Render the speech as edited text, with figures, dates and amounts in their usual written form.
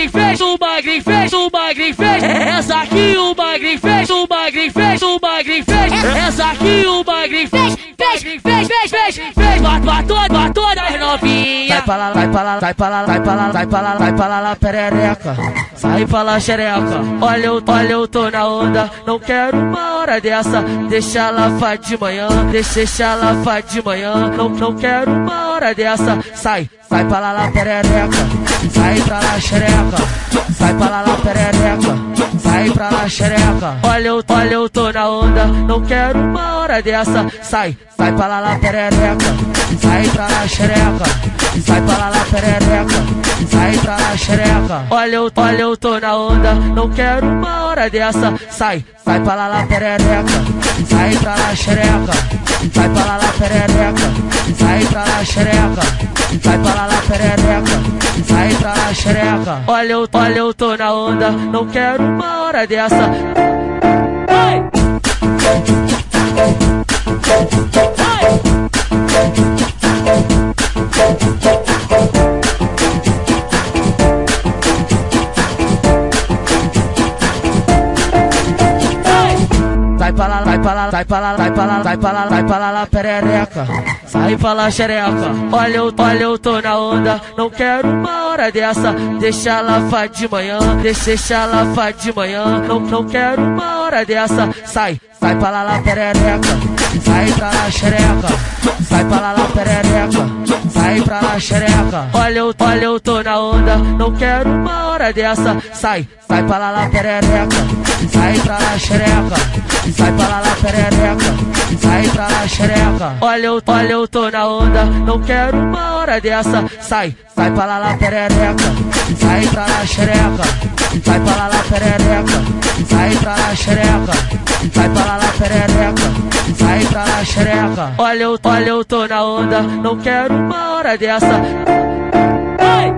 Magrin fez, o Magrin fez, o Magrin fez. Essa aqui o Magrin fez, o Magrin fez, o Magrin fez. Essa aqui o Magrin fez, fez. Bate todas as novinhas. Sai pra lá, vai pra lá, vai pra lá, vai pra lá, vai pra lá, vai pra lá, perereca. Sai pra lá, xereca. Olha eu tô na onda. Não quero uma hora dessa. Deixa ela faz de manhã. Deixa ela faz de manhã. Não quero uma hora dessa. Sai pra lá, perereca. Sai pra lá, xereca. Sai pra lá, perereca. Sai pra lá, xereca. Olha eu tô na onda. Não quero uma hora dessa. Sai pra lá, perereca. Sai pra lá, xereca. Sai pra lá, perereca. Sai pra lá, xereca. Olha eu tô na onda. Não quero uma hora dessa. Sai pra lá, perereca. Sai pra lá, xereca. Sai pra lá, perereca. Sai pra lá, xereca. Sai pra lá, perereca. Sai pra lá, xereca. Olha eu tô na onda. Não quero uma hora dessa. Ai! Sai pra lá, vai pra lá, vai pra lá, vai pra lá, vai pra lá, vai pra lá, perereca. Sai pra lá, xereca. Olha eu tô na onda. Não quero uma hora dessa. Deixa ela faz de manhã. Deixa ela faz de manhã. Não quero uma hora dessa. Sai pra lá, perereca. Sai pra lá, xereca. Sai pra lá, perereca. Sai pra lá, xereca. Olha eu tô na onda. Não quero uma hora dessa. Sai pra lá, perereca. Sai pra lá, xereca. Sai pra lá, perereca. Sai pra lá, xereca. Olha eu tô na onda. Não quero uma hora dessa. Sai pra lá, perereca. Sai pra lá, xereca. Sai pra lá, perereca. Sai pra lá, xereca. Sai pra lá, perereca. Sai pra lá, xereca. Olha eu tô na onda. Não quero uma hora dessa. Ai!